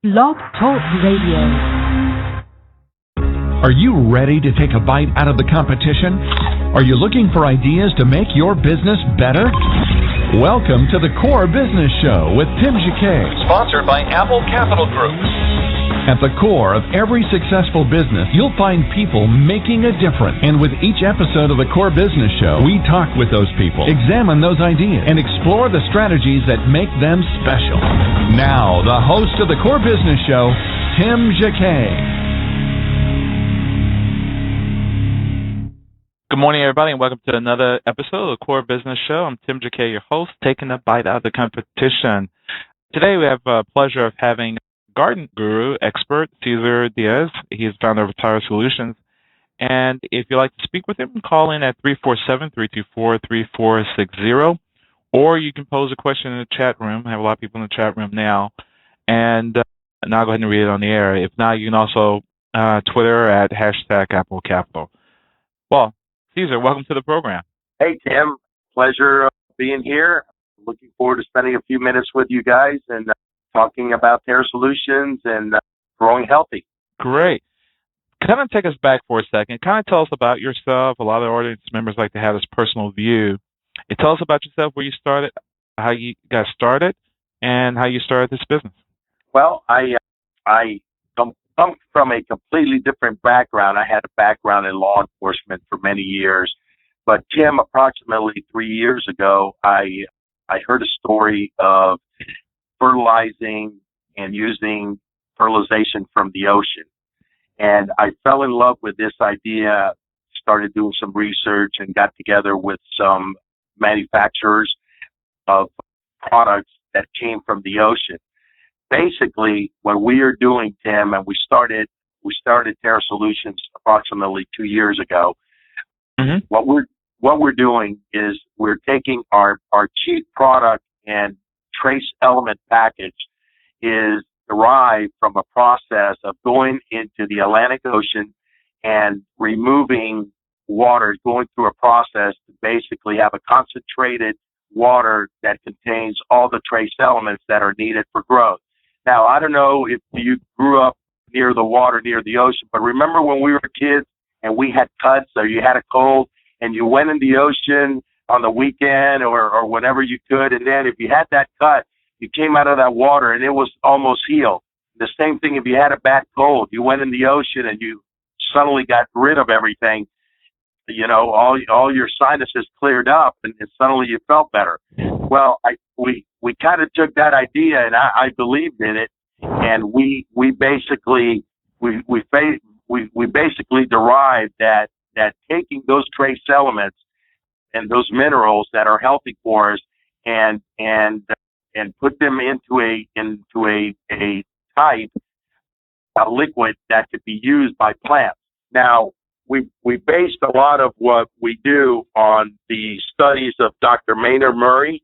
Blog Talk Radio. Are you ready to take a bite out of the competition? Are you looking for ideas to make your business better? Welcome to the Core Business Show with Tim Jacquet, sponsored by Apple Capital Group. At the core of every successful business, you'll find people making a difference. And with each episode of the Core Business Show, we talk with those people, examine those ideas, and explore the strategies that make them special. Now, the host of the Core Business Show, Tim Jacquet. Good morning, everybody, and welcome to another episode of the Core Business Show. I'm Tim Jacquet, your host, taking a bite out of the competition. Today, we have the pleasure of having garden guru expert Cesar Diaz. He is founder of Tire Solutions. And if you'd like to speak with him, call in at 347-324-3460, or you can pose a question in the chat room. I have a lot of people in the chat room now. And I'll go ahead and read it on the air. If not, you can also Twitter at #AppleCapital. Well, Cesar, welcome to the program. Hey, Tim. Pleasure being here. Looking forward to spending a few minutes with you guys and talking about Terra Solutions and growing healthy. Great. Kind of take us back for a second. Kind of tell us about yourself. A lot of audience members like to have this personal view. And tell us about yourself, where you started, how you got started, and how you started this business. Well, I come from a completely different background. I had a background in law enforcement for many years. But, Tim, approximately 3 years ago, I heard a story of fertilizing and using fertilization from the ocean. And I fell in love with this idea, started doing some research, and got together with some manufacturers of products that came from the ocean. Basically, what we are doing, Tim, and we started Terra Solutions approximately 2 years ago. Mm-hmm. What we're doing is we're taking our cheap product, and trace element package is derived from a process of going into the Atlantic Ocean and removing water, going through a process to basically have a concentrated water that contains all the trace elements that are needed for growth. Now, I don't know if you grew up near the water, near the ocean, but remember when we were kids and we had cuts or you had a cold and you went in the ocean on the weekend or whenever you could, and then if you had that cut, you came out of that water and it was almost healed. The same thing if you had a bad cold, you went in the ocean and you suddenly got rid of everything. You know, all your sinuses cleared up and suddenly you felt better. Well, we kind of took that idea and I believed in it, and we basically derived that taking those trace elements and those minerals that are healthy for us and put them into a type, a liquid that could be used by plants. Now, we based a lot of what we do on the studies of Dr. Maynard Murray,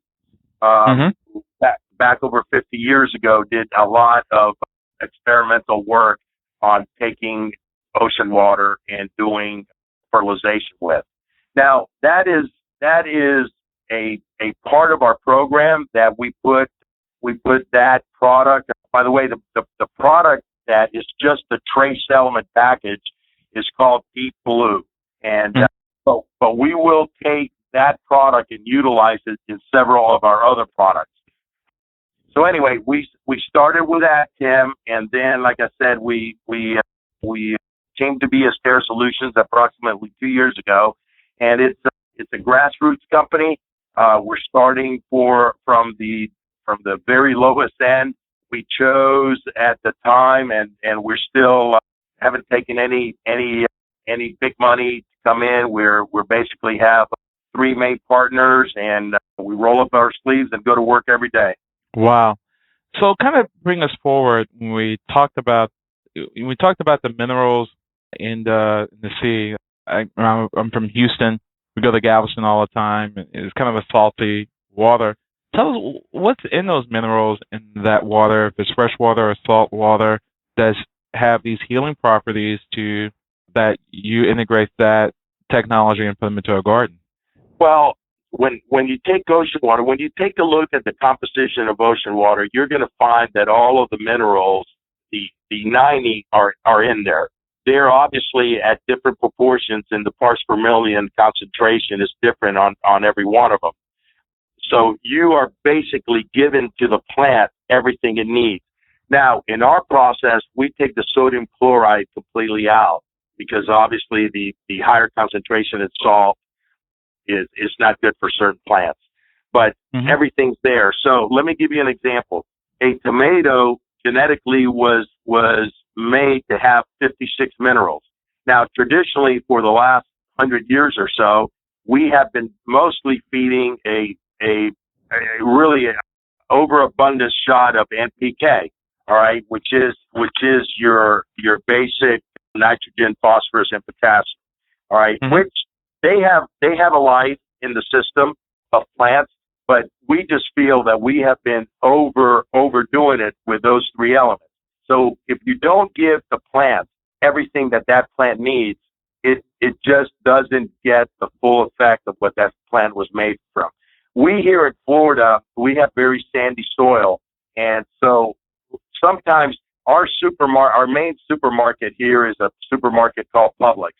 back over 50 years ago, did a lot of experimental work on taking ocean water and doing fertilization with. Now, that is a part of our program that we put that product. By the way, the product that is just the trace element package is called Deep Blue, and but we will take that product and utilize it in several of our other products. So anyway, we started with that, Tim, and then, like I said, we came to be as Terra Solutions approximately 2 years ago, and it's a grassroots company. We're starting from the very lowest end we chose at the time, and we're still haven't taken any big money to come in. We're basically have 3 main partners, and we roll up our sleeves and go to work every day. Wow. So kind of bring us forward when we talked about the minerals in the sea. I'm from Houston. We go to Galveston all the time. It's kind of a salty water. Tell us what's in those minerals in that water, if it's fresh water or salt water, does have these healing properties to that you integrate that technology and put them into a garden? Well, when you take ocean water, when you take a look at the composition of ocean water, you're going to find that all of the minerals the 90 are in there. They're obviously at different proportions, and the parts per million concentration is different on every one of them. So you are basically given to the plant everything it needs. Now, in our process, we take the sodium chloride completely out because obviously the higher concentration in salt is not good for certain plants. But everything's there. So let me give you an example. A tomato genetically was made to have 56 minerals. Now, traditionally, for the last 100 years or so, we have been mostly feeding a really overabundant shot of NPK, all right, which is your basic nitrogen, phosphorus, and potassium, all right, which they have a life in the system of plants, but we just feel that we have been overdoing it with those three elements. So if you don't give the plant everything that plant needs, it just doesn't get the full effect of what that plant was made from. We here in Florida, we have very sandy soil, and so sometimes our main supermarket here is a supermarket called Publix.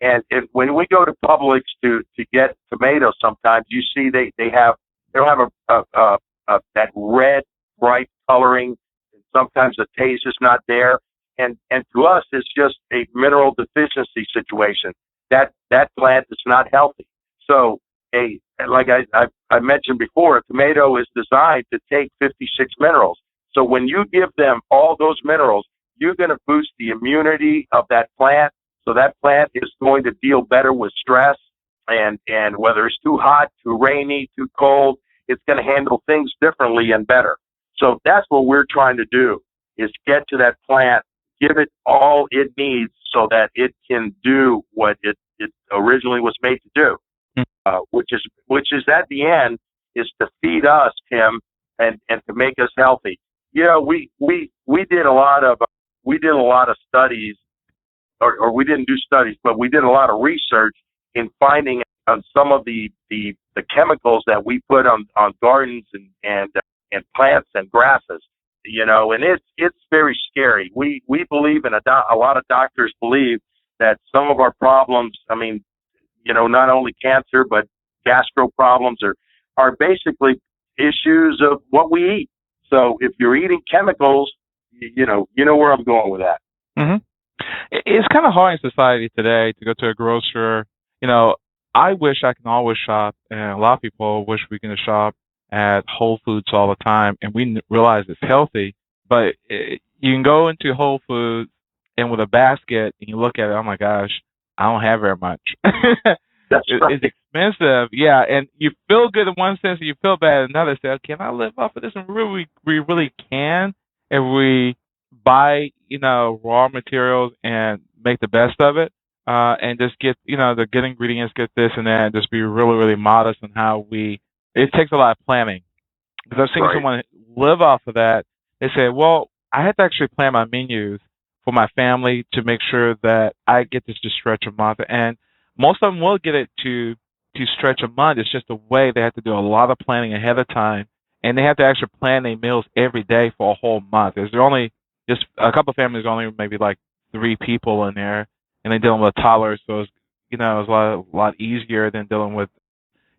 And when we go to Publix to get tomatoes, sometimes you see they'll have that red bright coloring, and sometimes the taste is not there. And to us, it's just a mineral deficiency situation. That plant is not healthy. So like I mentioned before, a tomato is designed to take 56 minerals. So when you give them all those minerals, you're going to boost the immunity of that plant. So that plant is going to deal better with stress, and whether it's too hot, too rainy, too cold, it's going to handle things differently and better. So that's what we're trying to do, is get to that plant, give it all it needs so that it can do what it originally was made to do, which is at the end is to feed us, Tim, and to make us healthy. You know, we did a lot of studies, or we didn't do studies, but we did a lot of research in finding on some of the chemicals that we put on gardens and plants and grasses. You know, and it's very scary. We believe, and a lot of doctors believe, that some of our problems, I mean, you know, not only cancer but gastro problems are basically issues of what we eat. So if you're eating chemicals, you know where I'm going with that. It's kind of hard in society today to go to a grocer. You know, I wish I can always shop, and a lot of people wish we can shop at Whole Foods all the time, and we realize it's healthy. But you can go into Whole Foods and with a basket, and you look at it, oh my gosh, I don't have very much. That's right. It's expensive, yeah, and you feel good in one sense, and you feel bad in another. Say, can I live off of this? And we really can, if we buy, you know, raw materials and make the best of it, and just get, you know, the good ingredients, get this and that, and just be really, really modest in how we. It takes a lot of planning, because I've seen someone live off of that. They say, well, I have to actually plan my menus for my family to make sure that I get this to stretch a month. And most of them will get it to stretch a month. It's just a way they have to do a lot of planning ahead of time, and they have to actually plan their meals every day for a whole month. There's only just a couple of families, only maybe like 3 people in there, and they're dealing with toddlers, so it's, you know, it's a lot easier than dealing with,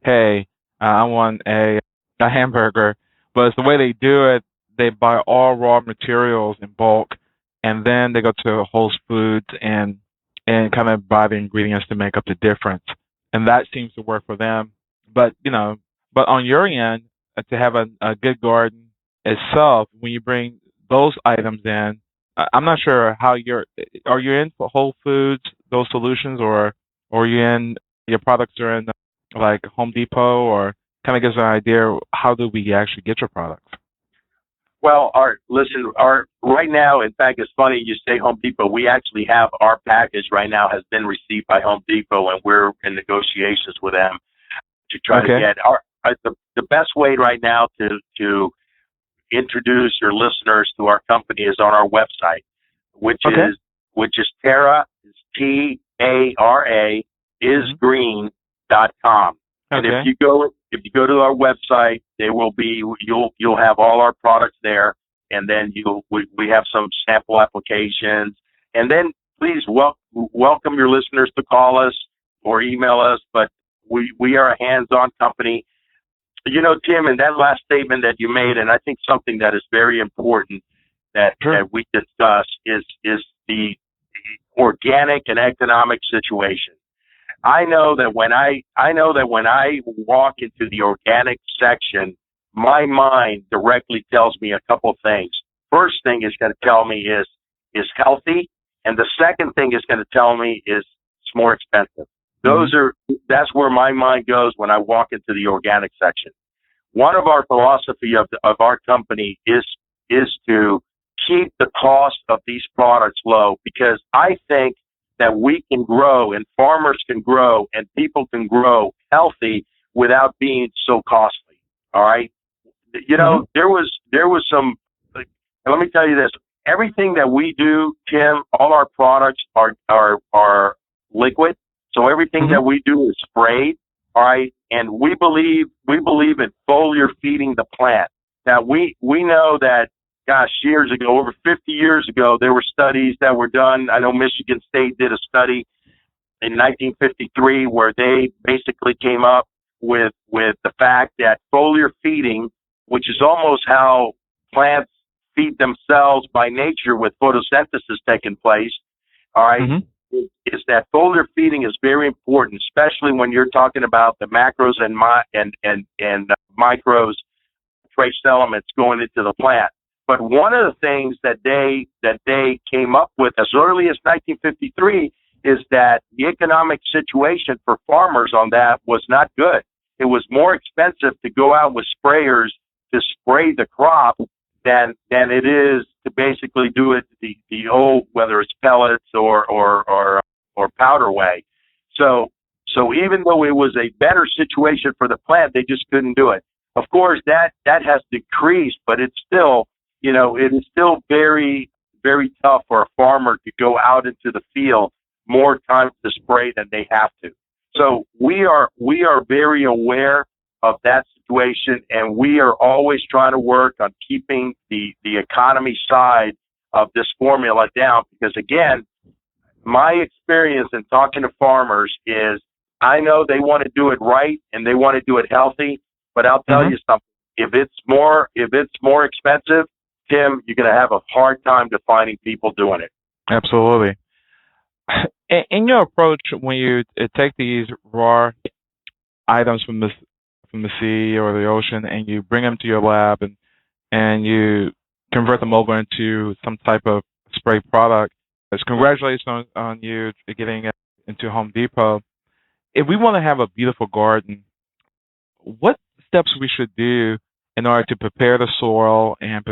hey, I want a hamburger. But it's the way they do it. They buy all raw materials in bulk, and then they go to Whole Foods and kind of buy the ingredients to make up the difference. And that seems to work for them. But, you know, but on your end, to have a good garden itself, when you bring those items in, I'm not sure how are you in for Whole Foods, those solutions, or are you in, your products are in like Home Depot, or kind of gives an idea, how do we actually get your products? Well, right now, in fact, it's funny you say Home Depot. We actually have our package right now has been received by Home Depot, and we're in negotiations with them to try to get the best way right now to introduce your listeners to our company is on our website, which is Terra, TARA, isgreen.com. And if you go to our website, you'll have all our products there. and then we have some sample applications. And then please welcome your listeners to call us or email us. But we are a hands-on company. You know, Tim, and that last statement that you made, and I think something that is very important that we discuss is the organic and economic situation. I know that when I walk into the organic section, my mind directly tells me a couple things. First thing is going to tell me is healthy, and the second thing is going to tell me is it's more expensive. That's where my mind goes when I walk into the organic section. One of our philosophy of our company is to keep the cost of these products low, because I think that we can grow and farmers can grow and people can grow healthy without being so costly. All right. You know, there was some, and let me tell you this, everything that we do, Tim, all our products are liquid. So everything that we do is sprayed. All right. And we believe in foliar feeding the plant. Now we know that, gosh, years ago, over 50 years ago, there were studies that were done. I know Michigan State did a study in 1953 where they basically came up with the fact that foliar feeding, which is almost how plants feed themselves by nature with photosynthesis taking place, all right, is that foliar feeding is very important, especially when you're talking about the macros and micros, trace elements going into the plant. But one of the things that they came up with as early as 1953 is that the economic situation for farmers on that was not good. It was more expensive to go out with sprayers to spray the crop than it is to basically do it the old, whether it's pellets or powder way. So even though it was a better situation for the plant, they just couldn't do it. Of course, that has decreased, but it's still, you know, it is still very, very tough for a farmer to go out into the field more times to spray than they have to. So we are very aware of that situation, and we are always trying to work on keeping the economy side of this formula down, because again, my experience in talking to farmers is I know they want to do it right and they want to do it healthy, but I'll tell you something. If it's more expensive, Tim, you're going to have a hard time to finding people doing it. Absolutely. In your approach, when you take these raw items from the sea or the ocean and you bring them to your lab and you convert them over into some type of spray product, it's congratulations on you getting into Home Depot. If we want to have a beautiful garden, what steps we should do in order to prepare the soil and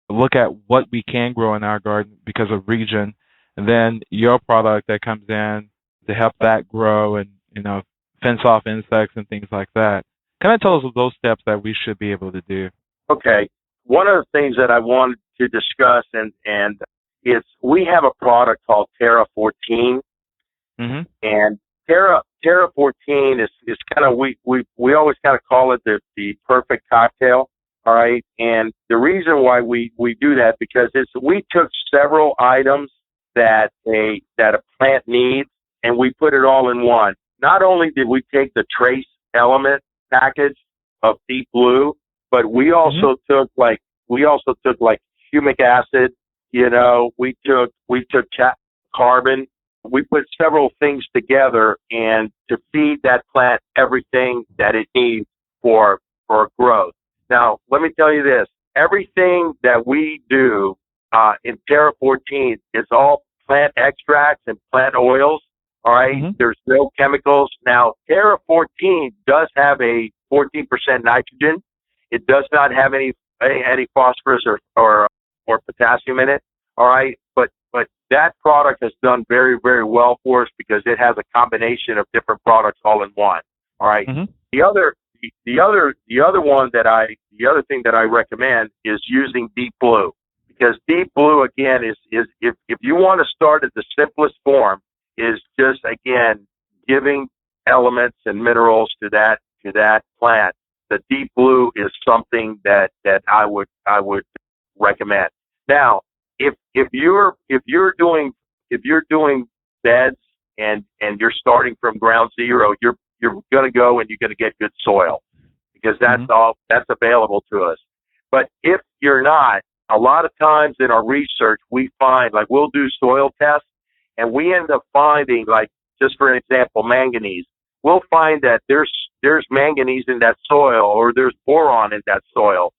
look at what we can grow in our garden because of region, and then your product that comes in to help that grow and, you know, fence off insects and things like that. Kind of tell us those steps that we should be able to do. Okay. One of the things that I wanted to discuss and is we have a product called Terra 14, and Terra 14 is kind of, we always kind of call it the perfect cocktail. All right. And the reason why we do that, because we took several items that a plant needs and we put it all in one. Not only did we take the trace element package of Deep Blue, but we also took like humic acid, you know, we took carbon. We put several things together and to feed that plant everything that it needs for growth. Now, let me tell you this. Everything that we do in Terra 14 is all plant extracts and plant oils. All right? There's no chemicals. Now, Terra 14 does have a 14% nitrogen. It does not have any phosphorus or potassium in it. All right? But that product has done very, very well for us because it has a combination of different products all in one. All right? The other thing that I recommend is using Deep Blue, because Deep Blue again is if you want to start at the simplest form, is just again giving elements and minerals to that plant. The Deep Blue is something that I would recommend. Now, if you're doing beds and you're starting from ground zero, you're going to go and you're going to get good soil because that's available to us. But if you're not, a lot of times in our research we find, like, we'll do soil tests and we end up finding, like, just for an example, manganese. We'll find that there's manganese in that soil, or there's boron in that soil.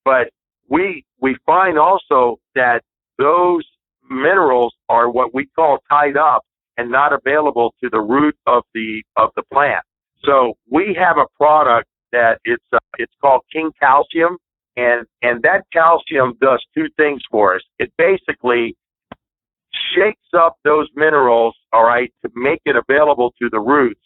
But we find also that those minerals are what we call tied up and not available to the root of the plant. So we have a product that it's called King Calcium, and that calcium does two things for us. It basically shakes up those minerals, all right, to make it available to the roots.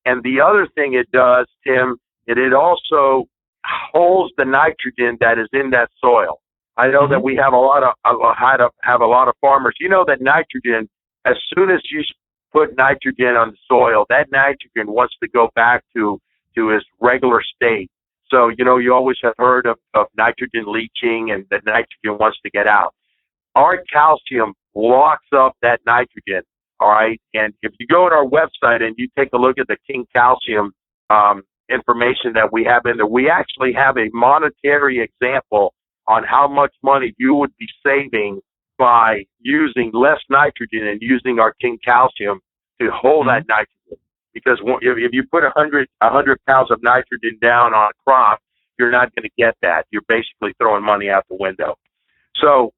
And the other thing it does, Tim, it also holds the nitrogen that is in that soil. I know that we have a lot of farmers. You know that nitrogen, as soon as you put nitrogen on the soil, that nitrogen wants to go back to its regular state. So, you always have heard of nitrogen leaching, and the nitrogen wants to get out. Our calcium locks up that nitrogen, all right? And if you go on our website and you take a look at the King Calcium information that we have in there, we actually have a monetary example on how much money you would be saving by using less nitrogen and using our King Calcium to hold that nitrogen. Because if you put 100 pounds of nitrogen down on a crop, you're not going to get that. You're basically throwing money out the window. So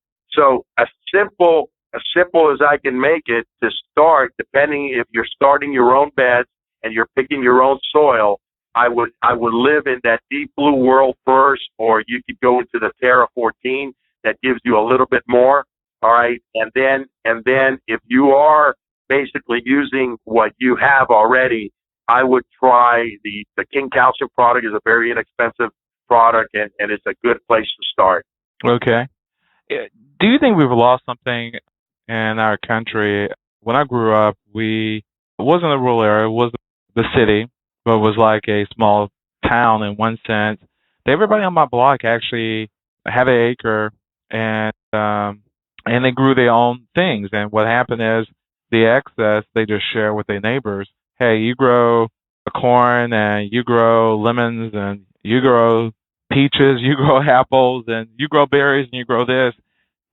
as simple as I can make it to start, depending if you're starting your own beds and you're picking your own soil, I would live in that Deep Blue World first, or you could go into the Terra 14 that gives you a little bit more. All right, and then if you are basically using what you have already, I would try the King Calcium product. Is a very inexpensive product, and it's a good place to start. Okay. Do you think we've lost something in our country? When I grew up, it wasn't a rural area, it was the city, but it was like a small town in one sense. Everybody on my block actually had an acre, and they grew their own things. And what happened is the excess they just share with their neighbors. Hey, you grow corn, and you grow lemons, and you grow peaches, you grow apples, and you grow berries, and you grow this.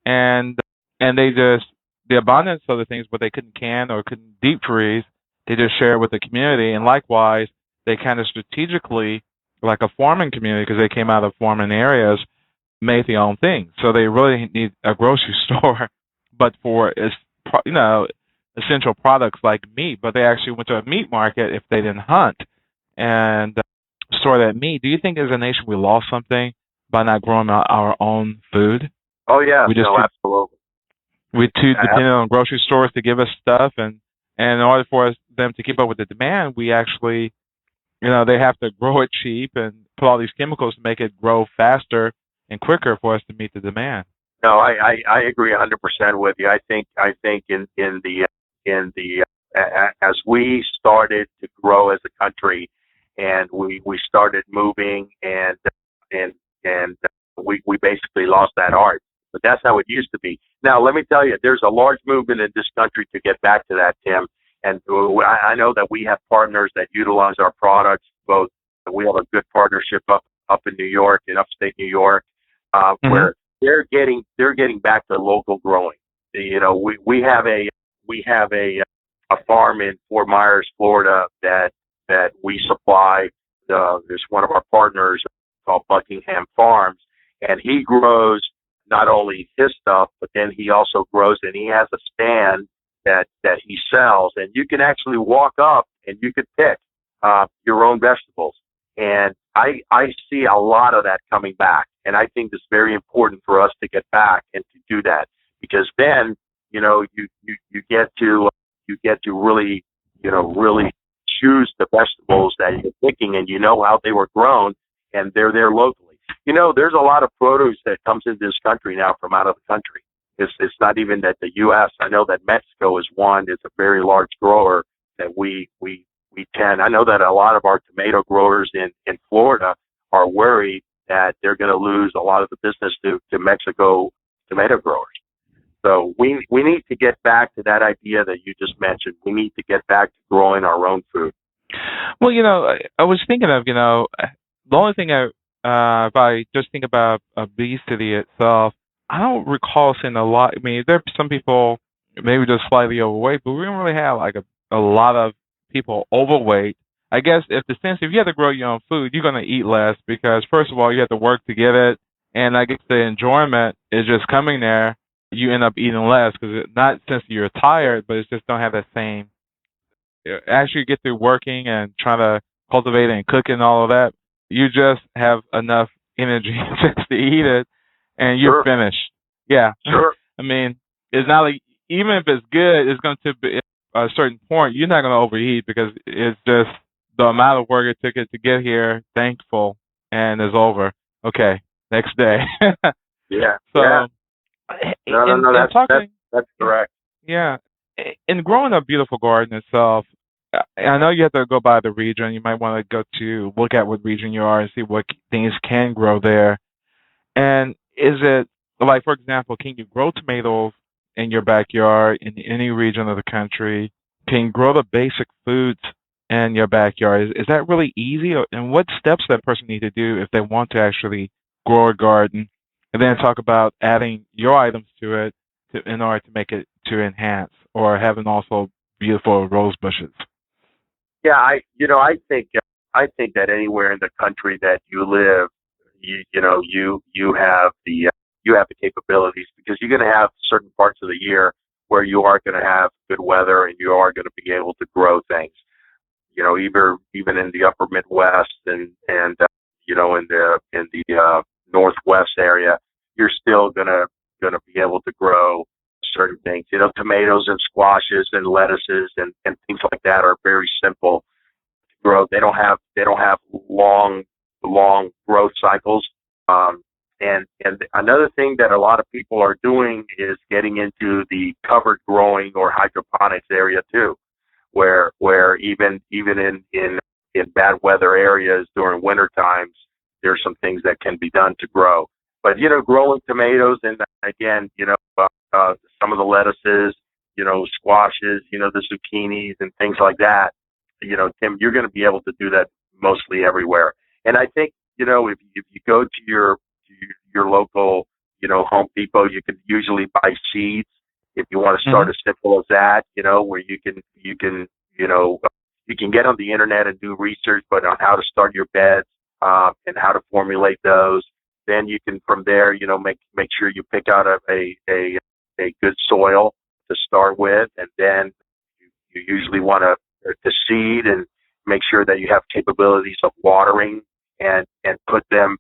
And they just, the abundance of the things, but they couldn't can or couldn't deep freeze, they just share with the community. And likewise, they kind of strategically, like a farming community, because they came out of farming areas, made their own things. So they really need a grocery store, but for essential products like meat. But they actually went to a meat market if they didn't hunt and store that meat. Do you think as a nation we lost something by not growing our own food? Oh yeah, absolutely. We're too dependent on grocery stores to give us stuff, and in order for them to keep up with the demand, we actually, they have to grow it cheap and put all these chemicals to make it grow faster and quicker for us to meet the demand. No, I agree 100% with you. I think in the as we started to grow as a country, and we started moving, and we basically lost that art. But that's how it used to be. Now, let me tell you, there's a large movement in this country to get back to that, Tim. And I know that we have partners that utilize our products. Both, we have a good partnership up in New York, in upstate New York, where they're getting back to local growing. We have a farm in Fort Myers, Florida, that we supply. There's one of our partners called Buckingham Farms, and he grows not only his stuff, but then he also grows, and he has a stand that he sells, and you can actually walk up and you could pick your own vegetables. And I see a lot of that coming back, and I think it's very important for us to get back and to do that, because then you get to really choose the vegetables that you're picking, and how they were grown, and they're there locally. There's a lot of produce that comes into this country now from out of the country. It's not even that the U.S. I know that Mexico is one. It's a very large grower that we tend. I know that a lot of our tomato growers in Florida are worried that they're going to lose a lot of the business to Mexico tomato growers. So we need to get back to that idea that you just mentioned. We need to get back to growing our own food. Well, I was thinking of, the only thing if I just think about obesity itself, I don't recall seeing a lot. I mean, there are some people maybe just slightly overweight, but we don't really have like a lot of people overweight. I guess if you have to grow your own food, you're going to eat less because first of all, you have to work to get it, and I guess the enjoyment is just coming there. You end up eating less because not since you're tired, but it's just don't have that same. As you get through working and trying to cultivate and cook and all of that, you just have enough energy just to eat it, and you're Sure. finished. Yeah. Sure. I mean, it's not like even if it's good, it's going to be at a certain point. You're not going to overeat because it's just the amount of work it took it to get here. Thankful, and it's over. Okay, next day. Yeah. So, yeah. No. That's correct. Yeah. In growing a beautiful garden itself, I know you have to go by the region. You might want to go to look at what region you are and see what things can grow there. And is it, like, for example, can you grow tomatoes in your backyard in any region of the country? Can you grow the basic foods in your backyard? Is that really easy? And what steps that person need to do if they want to actually grow a garden? And then talk about adding your items to it in order to make it to enhance or having also beautiful rose bushes. Yeah, I think that anywhere in the country that you live, you have the capabilities because you're going to have certain parts of the year where you are going to have good weather and you are going to be able to grow things. Even in the upper Midwest and in the Northwest area, you're still gonna be able to grow certain things. Tomatoes and squashes and lettuces and things like that are very simple to grow. They don't have long growth cycles. And another thing that a lot of people are doing is getting into the covered growing or hydroponics area too, where even in bad weather areas during winter times, there's some things that can be done to grow. But growing tomatoes and again, some of the lettuces, squashes, the zucchinis and things like that. Tim, you're going to be able to do that mostly everywhere. And I think if you go to your local Home Depot, you can usually buy seeds if you want to start as simple as that. Where you can get on the internet and do research, but on how to start your beds and how to formulate those. Then you can from there, make sure you pick out a good soil to start with, and then you usually want to seed and make sure that you have capabilities of watering and put them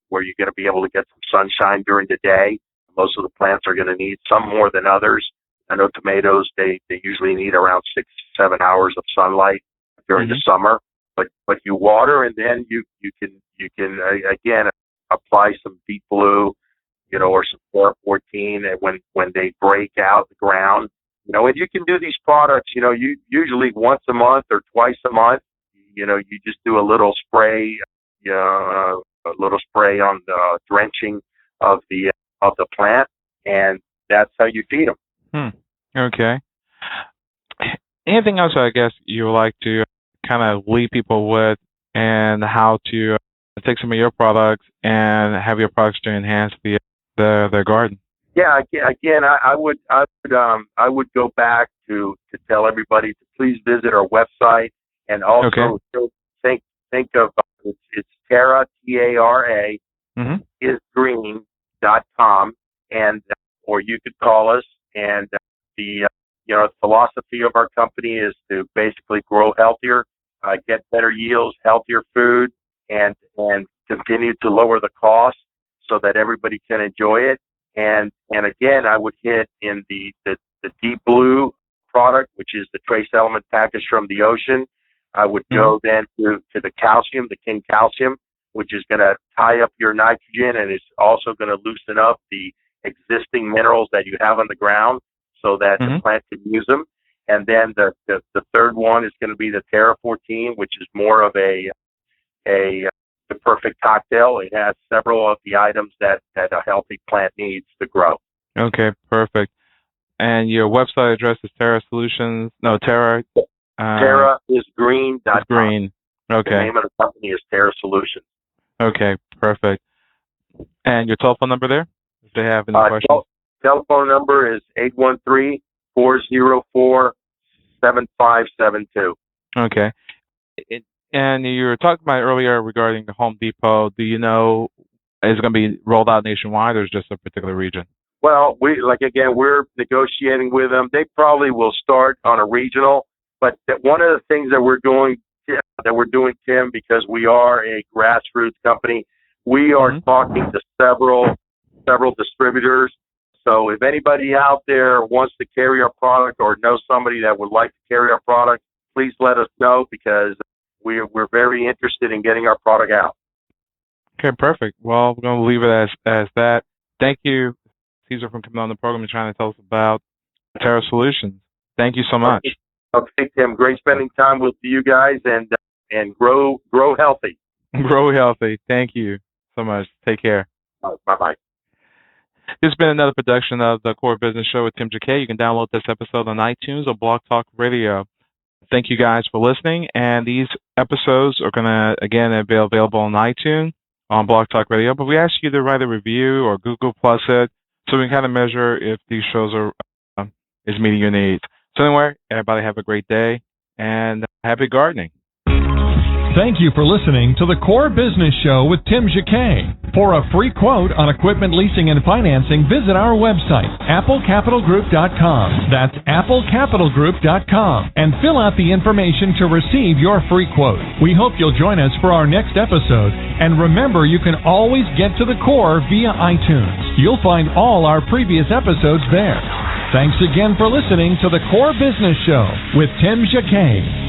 where you're going to be able to get some sunshine during the day. Most of the plants are going to need some more than others. I know tomatoes, they usually need around 6-7 hours of sunlight during the summer, but you water and then you can again apply some deep blue, or some 414 when they break out the ground, and you can do these products, you usually once a month or twice a month, you just do a little spray, on the drenching of the plant, and that's how you feed them. Okay. Anything else I guess you would like to kind of leave people with, and how to take some of your products and have your products to enhance their garden? Yeah, again, I would go back to tell everybody to please visit our website, and also think of it's Tara, TARA, isgreen.com, and or you could call us. And the philosophy of our company is to basically grow healthier, get better yields, healthier food, and continue to lower the cost so that everybody can enjoy it. And again, I would hit in the deep blue product, which is the trace element package from the ocean. I would go then to the calcium, the King Calcium, which is going to tie up your nitrogen, and it's also going to loosen up the existing minerals that you have on the ground so that the plant can use them. And then the third one is going to be the Terra 14, which is more of a the perfect cocktail. It has several of the items that a healthy plant needs to grow. Okay, perfect. And your website address is Terra Solutions. No, Terra. TerraIsGreen.com. Is green. Okay. The name of the company is Terra Solutions. Okay, perfect. And your telephone number there? If they have any questions. Telephone number is 813-404-7572. Okay. And you were talking about earlier regarding the Home Depot. Do you know, is it going to be rolled out nationwide or is it just a particular region? Well, we're negotiating with them. They probably will start on a regional, but one of the things that we're doing, Tim, because we are a grassroots company, we are talking to several distributors. So if anybody out there wants to carry our product or knows somebody that would like to carry our product, please let us know, because we're very interested in getting our product out. Okay, perfect. Well, we're going to leave it as that. Thank you, Cesar, for coming on the program and trying to tell us about Terra Solutions. Thank you so much. Okay, Tim. Great spending time with you guys, and grow healthy. Grow healthy. Thank you so much. Take care. Bye-bye. This has been another production of the Core Business Show with Tim JK. You can download this episode on iTunes or Blog Talk Radio. Thank you guys for listening. And these episodes are going to, again, be available on iTunes, on Blog Talk Radio. But we ask you to write a review or Google Plus it so we can kind of measure if these shows are is meeting your needs. So anyway, everybody have a great day and happy gardening. Thank you for listening to the Core Business Show with Tim JK. For a free quote on equipment leasing and financing, visit our website, applecapitalgroup.com. That's applecapitalgroup.com. And fill out the information to receive your free quote. We hope you'll join us for our next episode. And remember, you can always get to the core via iTunes. You'll find all our previous episodes there. Thanks again for listening to the Core Business Show with Tim JK.